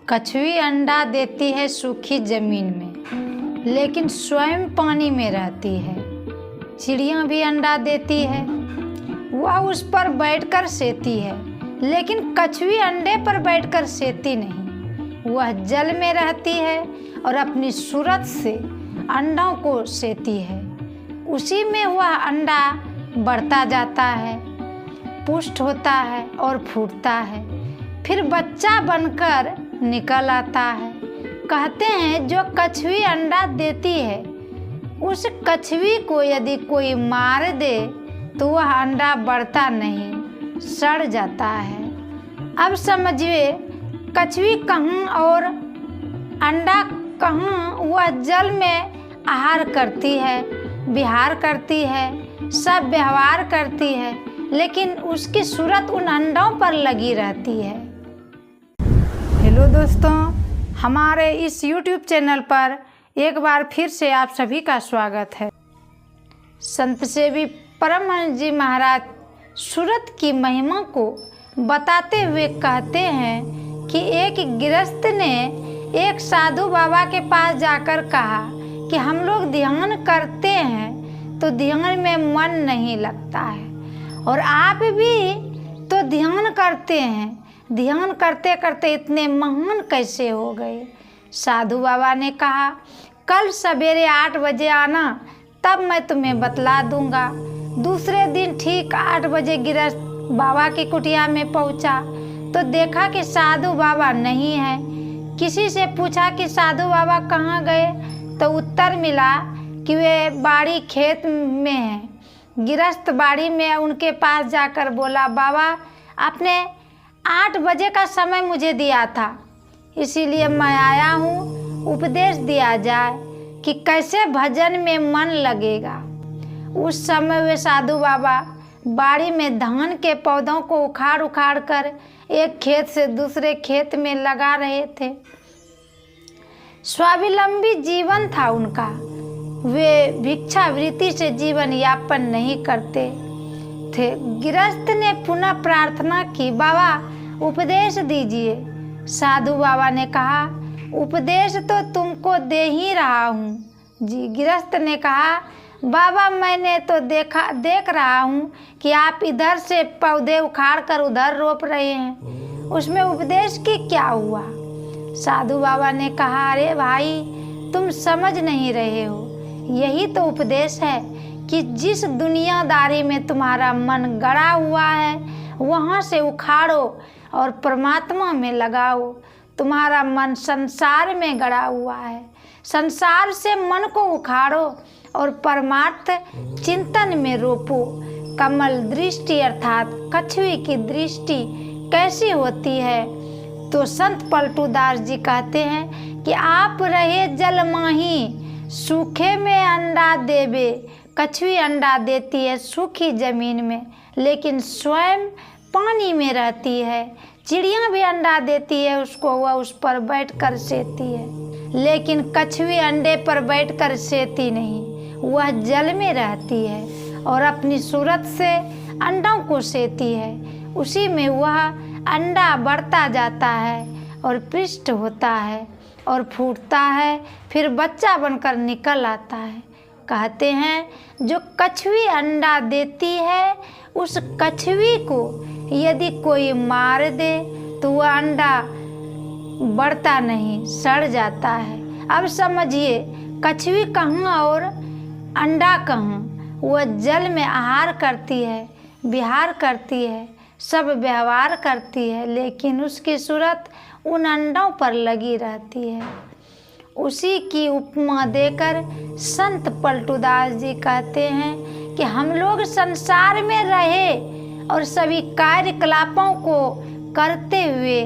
कछुई अंडा देती है सूखी जमीन में, लेकिन स्वयं पानी में रहती है। चिड़िया भी अंडा देती है, वह उस पर बैठकर सेती है, लेकिन कछुई अंडे पर बैठकर सेती नहीं। वह जल में रहती है और अपनी सूरत से अंडों को सेती है। उसी में वह अंडा बढ़ता जाता है, पुष्ट होता है और फूटता है, फिर बच्चा बनकर निकल आता है। कहते हैं जो कछुई अंडा देती है, उस कछुई को यदि कोई मार दे तो वह अंडा बढ़ता नहीं, सड़ जाता है। अब समझिए कछुई कहाँ और अंडा कहाँ। वह जल में आहार करती है, विहार करती है, सब व्यवहार करती है, लेकिन उसकी सूरत उन अंडों पर लगी रहती है। हेलो दोस्तों, हमारे इस YouTube चैनल पर एक बार फिर से आप सभी का स्वागत है। संत सेवी परमहंस जी महाराज सूरत की महिमा को बताते हुए कहते हैं कि एक गृहस्थ ने एक साधु बाबा के पास जाकर कहा कि हम लोग ध्यान करते हैं तो ध्यान में मन नहीं लगता है, और आप भी तो ध्यान करते हैं, ध्यान करते करते इतने महान कैसे हो गए। साधु बाबा ने कहा कल सवेरे 8 बजे आना, तब मैं तुम्हें बतला दूंगा। दूसरे दिन ठीक 8 बजे गृहस्थ बाबा की कुटिया में पहुंचा तो देखा कि साधु बाबा नहीं है। किसी से पूछा कि साधु बाबा कहाँ गए, तो उत्तर मिला कि वे बाड़ी खेत में हैं। गृहस्थ बाड़ी में उनके पास जाकर बोला, बाबा आपने 8 बजे का समय मुझे दिया था, इसीलिए मैं आया हूँ, उपदेश दिया जाए कि कैसे भजन में मन लगेगा। उस समय वे साधु बाबा बाड़ी में धान के पौधों को उखाड़ उखाड़ कर एक खेत से दूसरे खेत में लगा रहे थे। स्वावलंबी जीवन था उनका, वे भिक्षावृत्ति से जीवन यापन नहीं करते थे। गृहस्थ ने पुनः प्रार्थना की, बाबा उपदेश दीजिए। साधु बाबा ने कहा उपदेश तो तुमको दे ही रहा हूँ जी। गृहस्थ ने कहा बाबा मैंने तो देख रहा हूँ कि आप इधर से पौधे उखाड़ कर उधर रोप रहे हैं, उसमें उपदेश की क्या हुआ। साधु बाबा ने कहा अरे भाई तुम समझ नहीं रहे हो, यही तो उपदेश है कि जिस दुनियादारी में तुम्हारा मन गड़ा हुआ है वहाँ से उखाड़ो और परमात्मा में लगाओ। तुम्हारा मन संसार में गड़ा हुआ है, संसार से मन को उखाड़ो और परमार्थ चिंतन में रोपो। कमल दृष्टि अर्थात कछुई की दृष्टि कैसी होती है, तो संत पलटूदास जी कहते हैं कि आप रहे जल माही, सूखे में अंडा देवे। कछुई अंडा देती है सूखी जमीन में, लेकिन स्वयं पानी में रहती है। चिड़िया भी अंडा देती है, उसको वह उस पर बैठकर सेती है, लेकिन कछुई अंडे पर बैठकर सेती नहीं, वह जल में रहती है और अपनी सूरत से अंडों को सेती है। उसी में वह अंडा बढ़ता जाता है और पुष्ट होता है और फूटता है, फिर बच्चा बनकर निकल आता है। कहते हैं जो कछुई अंडा देती है, उस कछुई को यदि कोई मार दे तो वह अंडा बढ़ता नहीं, सड़ जाता है। अब समझिए कछुई कहाँ और अंडा कहाँ। वह जल में आहार करती है, विहार करती है, सब व्यवहार करती है, लेकिन उसकी सूरत उन अंडों पर लगी रहती है। उसी की उपमा देकर संत पलटूदास जी कहते हैं कि हम लोग संसार में रहे और सभी कार्यकलापों को करते हुए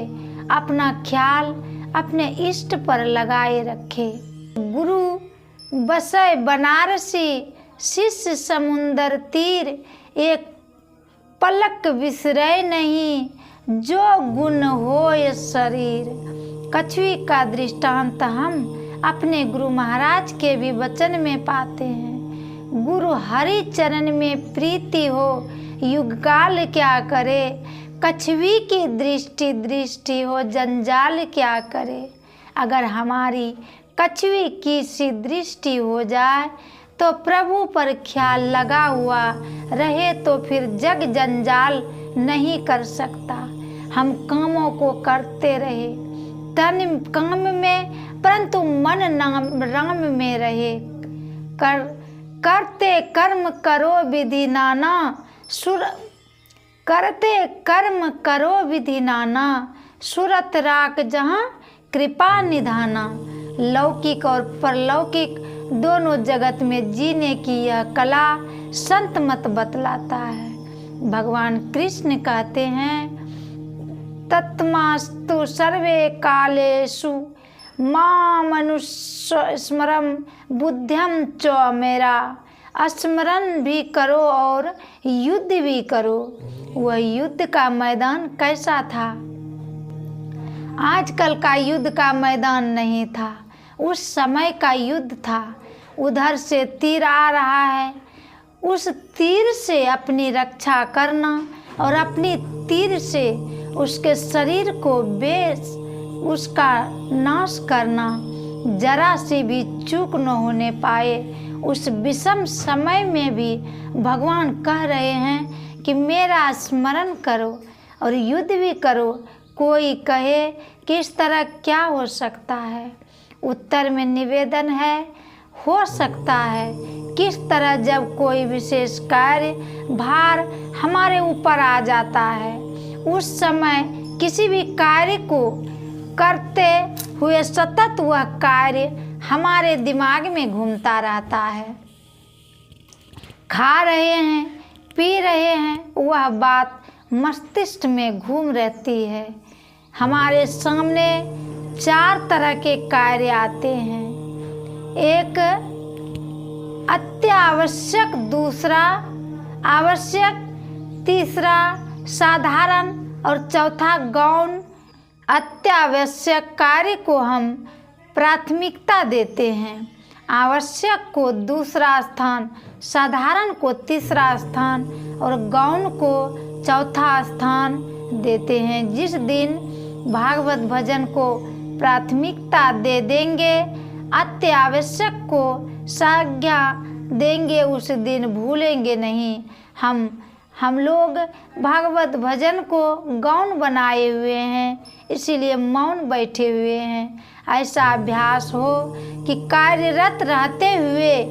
अपना ख्याल अपने इष्ट पर लगाए रखे। गुरु बसय बनारसी, शिष्य समुंदर तीर, एक पलक विसरे नहीं, जो गुण होय शरीर। कछुई का दृष्टांत हम अपने गुरु महाराज के भी वचन में पाते हैं। गुरु हरि चरण में प्रीति हो, युगकाल क्या करे, कछुवी की दृष्टि हो जंजाल क्या करे। अगर हमारी कछुवी की सी दृष्टि हो जाए तो प्रभु पर ख्याल लगा हुआ रहे तो फिर जग जंजाल नहीं कर सकता। हम कामों को करते रहे तन काम में, परंतु मन राम में रहे। करते कर्म करो विधि नाना, करते कर्म करो विधि नाना, सुरत राख जहाँ कृपा निधाना। लौकिक और परलौकिक दोनों जगत में जीने की यह कला संत मत बतलाता है। भगवान कृष्ण कहते हैं, तत्मास्तु सर्वे कालेषु मामनुष्य स्मरम बुद्धिम च मेरा। स्मरण भी करो और युद्ध भी करो। वह युद्ध का मैदान कैसा था? आजकल का युद्ध का मैदान नहीं था, उस समय का युद्ध था। उधर से तीर आ रहा है, उस तीर से अपनी रक्षा करना और अपनी तीर से उसके शरीर को उसका नाश करना, जरा सी भी चूक न होने पाए। उस विषम समय में भी भगवान कह रहे हैं कि मेरा स्मरण करो और युद्ध भी करो। कोई कहे कि इस तरह क्या हो सकता है? उत्तर में निवेदन है, हो सकता है। किस तरह? जब कोई विशेष कार्य भार हमारे ऊपर आ जाता है, उस समय किसी भी कार्य को करते हुए सतत वह कार्य हमारे दिमाग में घूमता रहता है। खा रहे हैं, पी रहे हैं, वह बात मस्तिष्क में घूम रहती है। हमारे सामने 4 तरह के कार्य आते हैं। एक अत्यावश्यक, दूसरा आवश्यक, तीसरा साधारण और चौथा गौण। अत्यावश्यक कार्य को हम प्राथमिकता देते हैं, आवश्यक को दूसरा स्थान, साधारण को तीसरा स्थान और गौण को चौथा स्थान देते हैं। जिस दिन भागवत भजन को प्राथमिकता दे देंगे, अत्यावश्यक को संज्ञा देंगे, उस दिन भूलेंगे नहीं। हम लोग भागवत भजन को गौण बनाए हुए हैं, इसीलिए मौन बैठे हुए हैं। ऐसा अभ्यास हो कि कार्यरत रहते हुए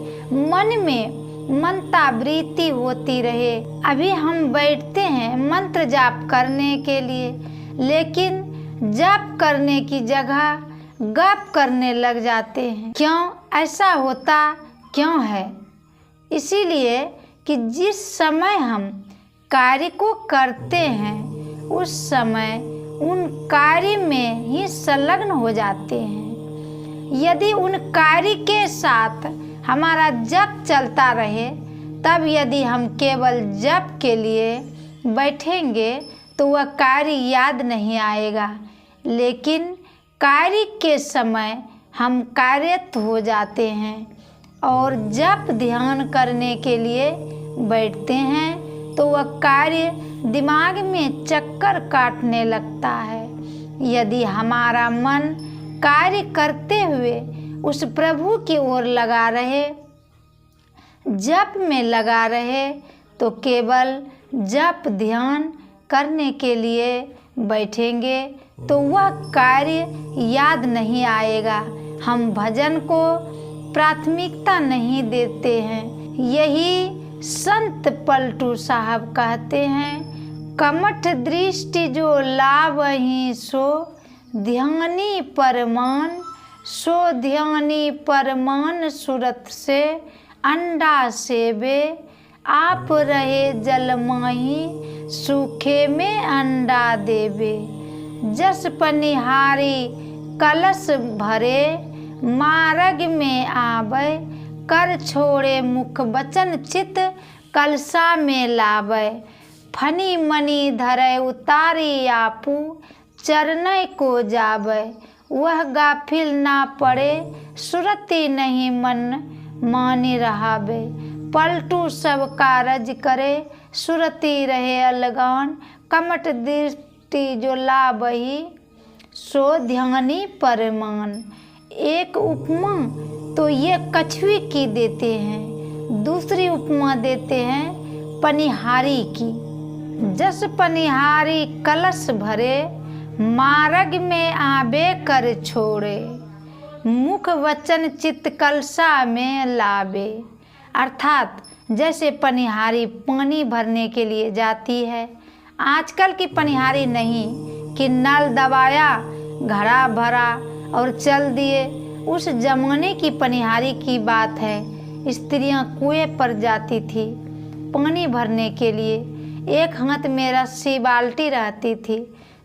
मन में मंत्र वृत्ति होती रहे। अभी हम बैठते हैं मंत्र जाप करने के लिए, लेकिन जाप करने की जगह गप करने लग जाते हैं। क्यों ऐसा होता क्यों है? इसीलिए कि जिस समय हम कार्य को करते हैं, उस समय उन कार्य में ही संलग्न हो जाते हैं। यदि उन कार्य के साथ हमारा जप चलता रहे, तब यदि हम केवल जप के लिए बैठेंगे तो वह कार्य याद नहीं आएगा। लेकिन कार्य के समय हम कार्यरत हो जाते हैं और जप ध्यान करने के लिए बैठते हैं तो वह कार्य दिमाग में चक्कर काटने लगता है। यदि हमारा मन कार्य करते हुए उस प्रभु की ओर लगा रहे, जप में लगा रहे, तो केवल जप ध्यान करने के लिए बैठेंगे तो वह कार्य याद नहीं आएगा। हम भजन को प्राथमिकता नहीं देते हैं। यही संत पलटू साहब कहते हैं, कमठ दृष्टि जो लावहि सो ध्यानी परमान, सो ध्यानी परमान सुरत से अंडा सेवे, आप रहे जल माही सूखे में अंडा देवे। जस पनिहारी कलश भरे मार्ग में आवे, कर छोड़े मुख बचन चित कलसा में लावे। फनी मनी धरे उतारी आपू चरणय को जावे, वह गाफिल ना पड़े सुरति नहीं मन मानी रहावे। पलटू सब कारज करे सुरती रहे अलगान, कमट दृष्टि जो लाबही, सो ध्यानी परमान। एक उपमा तो ये कछुए की देते हैं, दूसरी उपमा देते हैं पनिहारी की। जस पनिहारी कलश भरे, मार्ग में आबे कर छोड़े, मुख वचन चित्त कलशा में लावे। अर्थात जैसे पनिहारी पानी भरने के लिए जाती है, आजकल की पनिहारी नहीं कि नल दबाया, घड़ा भरा और चल दिए। उस जमाने की पनिहारी की बात है। स्त्रियां कुएं पर जाती थी पानी भरने के लिए। एक हाथ में रस्सी बाल्टी रहती थी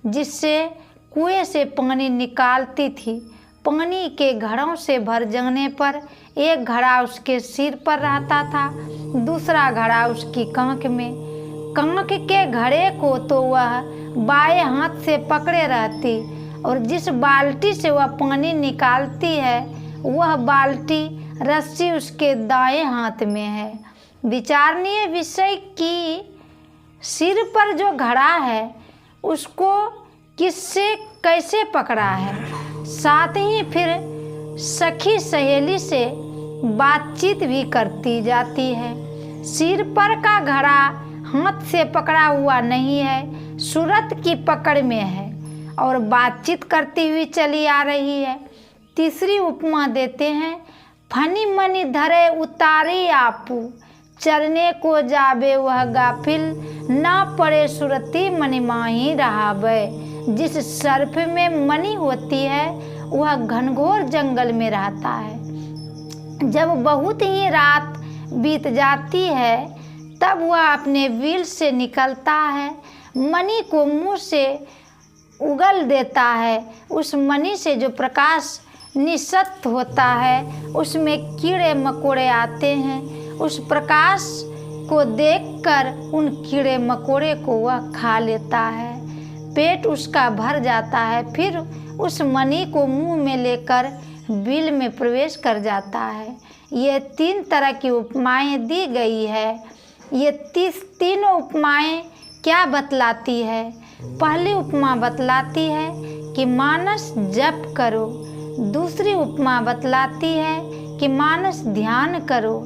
जिससे कुएं से पानी निकालती थी। पानी के घड़ों से भर जाने पर एक घड़ा उसके सिर पर रहता था, दूसरा घड़ा उसकी कांख में। कांख के घड़े को तो वह बाएं हाथ से पकड़े रहती और जिस बाल्टी से वह पानी निकालती है वह बाल्टी रस्सी उसके दाएं हाथ में है। विचारणीय विषय की सिर पर जो घड़ा है उसको किससे कैसे पकड़ा है। साथ ही फिर सखी सहेली से बातचीत भी करती जाती है। सिर पर का घड़ा हाथ से पकड़ा हुआ नहीं है, सूरत की पकड़ में है और बातचीत करती हुई चली आ रही है। तीसरी उपमा देते हैं, फनी मनी धरे उतारे आपू, चरने को जाबे वह गाफिल, ना पड़े सुरती मनी माही रहावे। जिस सर्फ में मनी होती है वह घनघोर जंगल में रहता है। जब बहुत ही रात बीत जाती है तब वह अपने बिल से निकलता है, मनी को मुंह से उगल देता है। उस मनी से जो प्रकाश निसत होता है उसमें कीड़े मकोड़े आते हैं। उस प्रकाश को देखकर उन कीड़े मकोड़े को वह खा लेता है, पेट उसका भर जाता है। फिर उस मनी को मुंह में लेकर बिल में प्रवेश कर जाता है। ये 3 तरह की उपमाएं दी गई है। ये तीनों उपमाएं क्या बतलाती है? पहली उपमा बतलाती है कि मानस जप करो, दूसरी उपमा बतलाती है कि मानस ध्यान करो,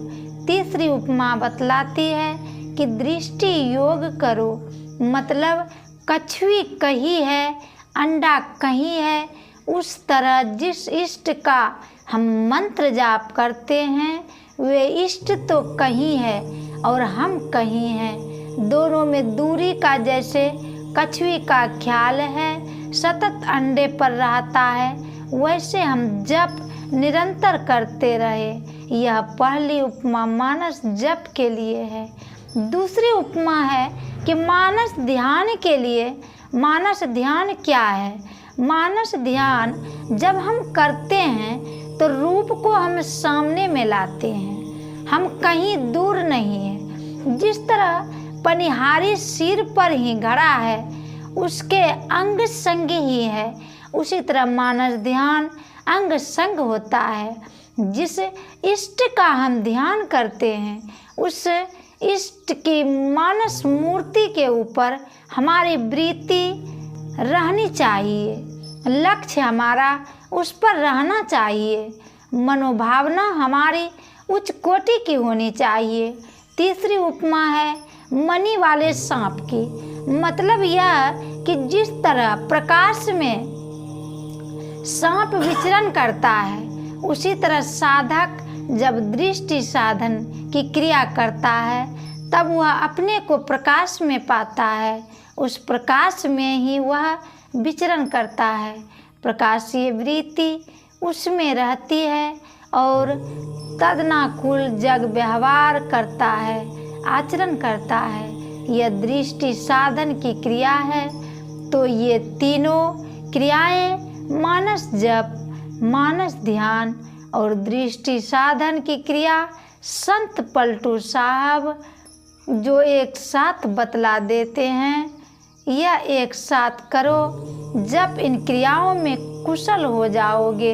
तीसरी उपमा बतलाती है कि दृष्टि योग करो। मतलब कछुई कहीं है, अंडा कहीं है। उस तरह जिस इष्ट का हम मंत्र जाप करते हैं वे इष्ट तो कहीं है और हम कहीं हैं। दोनों में दूरी का जैसे कछुई का ख्याल है, सतत अंडे पर रहता है, वैसे हम जप निरंतर करते रहे। यह पहली उपमा मानस जप के लिए है। दूसरी उपमा है कि मानस ध्यान के लिए। मानस ध्यान क्या है? मानस ध्यान जब हम करते हैं तो रूप को हम सामने में लाते हैं, हम कहीं दूर नहीं हैं। जिस तरह पनिहारी सिर पर ही घड़ा है, उसके अंग संग ही है, उसी तरह मानस ध्यान अंग संग होता है। जिस इष्ट का हम ध्यान करते हैं उस इष्ट की मानस मूर्ति के ऊपर हमारी वृत्ति रहनी चाहिए, लक्ष्य हमारा उस पर रहना चाहिए, मनोभावना हमारी उच्च कोटि की होनी चाहिए। तीसरी उपमा है मणि वाले सांप की। मतलब यह कि जिस तरह प्रकाश में सांप विचरण करता है उसी तरह साधक जब दृष्टि साधन की क्रिया करता है तब वह अपने को प्रकाश में पाता है। उस प्रकाश में ही वह विचरण करता है। प्रकाशीय वृत्ति उसमें रहती है और तदनुकूल जग व्यवहार करता है, आचरण करता है। यह दृष्टि साधन की क्रिया है। तो ये तीनों क्रियाएं मानस जप, मानस ध्यान और दृष्टि साधन की क्रिया संत पलटू साहब जो एक साथ बतला देते हैं, यह एक साथ करो। जब इन क्रियाओं में कुशल हो जाओगे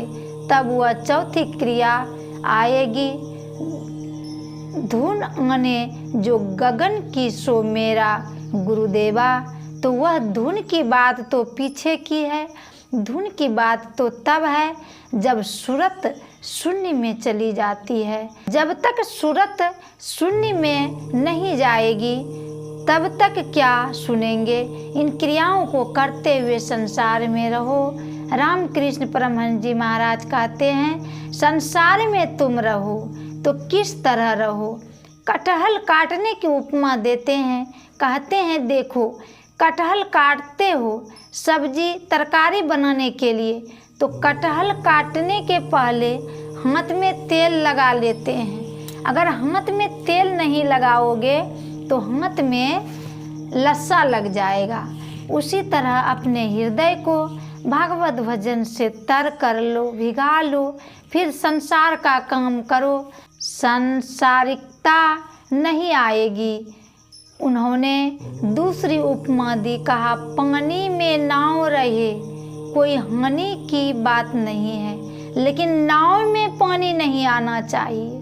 तब वह चौथी क्रिया आएगी धुन आने जो गगन की सो मेरा गुरुदेवा। तो वह धुन की बात तो पीछे की है, धुन की बात तो तब है जब सूरत शून्य में चली जाती है। जब तक सूरत शून्य में नहीं जाएगी तब तक क्या सुनेंगे। इन क्रियाओं को करते हुए संसार में रहो। रामकृष्ण परमहंस जी महाराज कहते हैं, संसार में तुम रहो तो किस तरह रहो। कटहल काटने की उपमा देते हैं, कहते हैं देखो कटहल काटते हो सब्जी तरकारी बनाने के लिए, तो कटहल काटने के पहले हाथ में तेल लगा लेते हैं। अगर हाथ में तेल नहीं लगाओगे तो हाथ में लस्सा लग जाएगा। उसी तरह अपने हृदय को भागवत भजन से तर कर लो, भिगा लो, फिर संसार का काम करो। सांसारिकता नहीं आएगी। उन्होंने दूसरी उपमा दी, कहा पानी में नाव रहे, कोई हानि की बात नहीं है, लेकिन नाव में पानी नहीं आना चाहिए,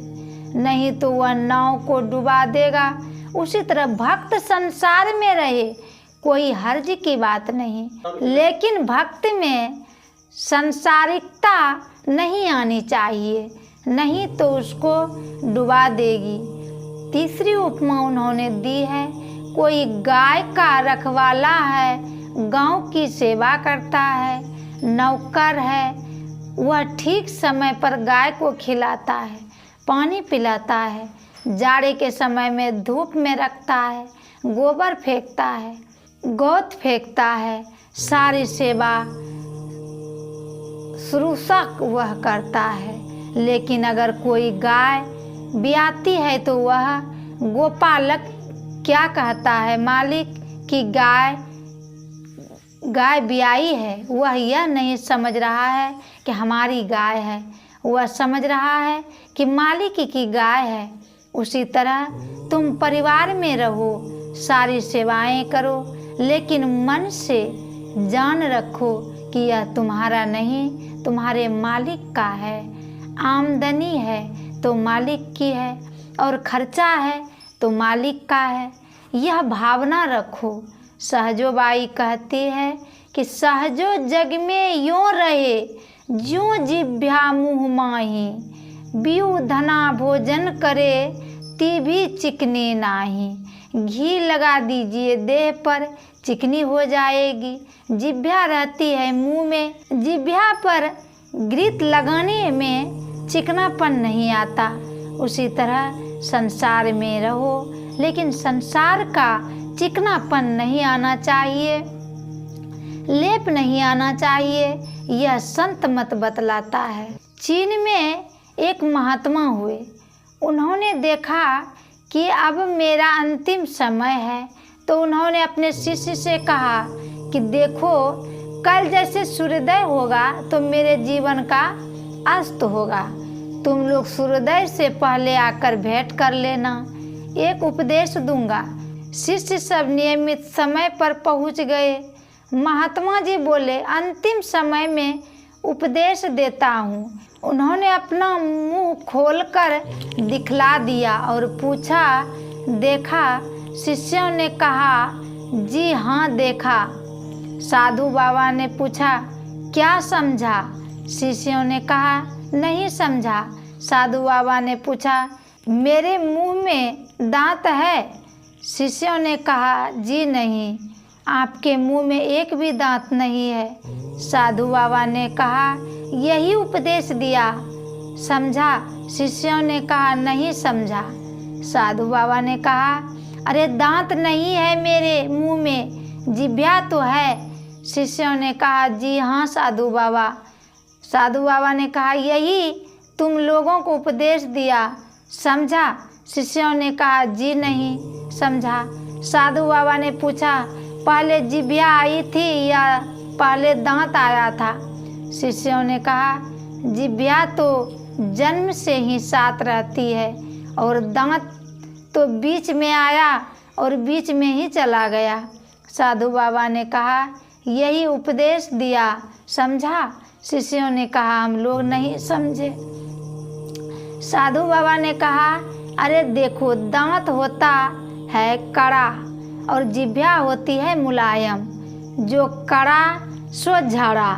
नहीं तो वह नाव को डुबा देगा। उसी तरह भक्त संसार में रहे, कोई हर्ज की बात नहीं, लेकिन भक्त में संसारिकता नहीं आनी चाहिए, नहीं तो उसको डुबा देगी। तीसरी उपमा उन्होंने दी है, कोई गाय का रखवाला है, गांव की सेवा करता है, नौकर है, वह ठीक समय पर गाय को खिलाता है, पानी पिलाता है, जाड़े के समय में धूप में रखता है, गोबर फेंकता है, गोत फेंकता है, सारी सेवा शुरूसा वह करता है। लेकिन अगर कोई गाय ब्याती है तो वह गोपालक क्या कहता है, मालिक की गाय ब्याई है, वह यह नहीं समझ रहा है कि हमारी गाय है, वह समझ रहा है कि मालिक की गाय है। उसी तरह तुम परिवार में रहो, सारी सेवाएं करो, लेकिन मन से जान रखो कि यह तुम्हारा नहीं, तुम्हारे मालिक का है। आमदनी है तो मालिक की है और खर्चा है तो मालिक का है, यह भावना रखो। सहजोबाई कहती है कि सहजो जग में यूं रहे, ज्यों जिभ्या मुँह माही, बीऊ धना भोजन करे ती भी चिकनी नाही। घी लगा दीजिए देह पर, चिकनी हो जाएगी। जिभ्या रहती है मुंह में, जिभ्या पर घृत लगाने में चिकनापन नहीं आता। उसी तरह संसार में रहो, लेकिन संसार का चिकनापन नहीं आना चाहिए, लेप नहीं आना चाहिए, यह संत मत बतलाता है। चीन में एक महात्मा हुए, उन्होंने देखा कि अब मेरा अंतिम समय है, तो उन्होंने अपने शिष्य से कहा कि देखो कल जैसे सूर्योदय होगा तो मेरे जीवन का अस्त होगा, तुम लोग सूर्योदय से पहले आकर भेंट कर लेना, एक उपदेश दूंगा। शिष्य सब नियमित समय पर पहुंच गए। महात्मा जी बोले, अंतिम समय में उपदेश देता हूँ। उन्होंने अपना मुंह खोलकर दिखला दिया और पूछा, देखा? शिष्यों ने कहा, जी हाँ देखा। साधु बाबा ने पूछा, क्या समझा? शिष्यों ने कहा, नहीं समझा। साधु बाबा ने पूछा, मेरे मुंह में दांत है? शिष्यों ने कहा, जी नहीं, आपके मुंह में एक भी दांत नहीं है। साधु बाबा ने कहा, यही उपदेश दिया, समझा? शिष्यों ने कहा, नहीं समझा। साधु बाबा ने कहा, अरे दांत नहीं है मेरे मुंह में, जिभ्या तो है। शिष्यों ने कहा, जी हाँ साधु बाबा। साधु बाबा ने कहा, यही तुम लोगों को उपदेश दिया, समझा? शिष्यों ने कहा, जी नहीं समझा। साधु बाबा ने पूछा, पहले जिभ्या आई थी या पहले दांत आया था? शिष्यों ने कहा, जिभ्या तो जन्म से ही साथ रहती है और दांत तो बीच में आया और बीच में ही चला गया। साधु बाबा ने कहा, यही उपदेश दिया, समझा? शिष्यों ने कहा, हम लोग नहीं समझे। साधु बाबा ने कहा, अरे देखो, दांत होता है कड़ा और जिह्वा होती है मुलायम। जो कड़ा सो झाड़ा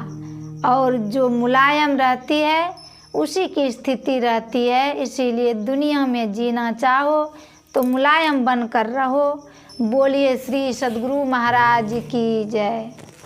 और जो मुलायम रहती है उसी की स्थिति रहती है। इसीलिए दुनिया में जीना चाहो तो मुलायम बनकर रहो। बोलिए श्री सद्गुरु महाराज की जय।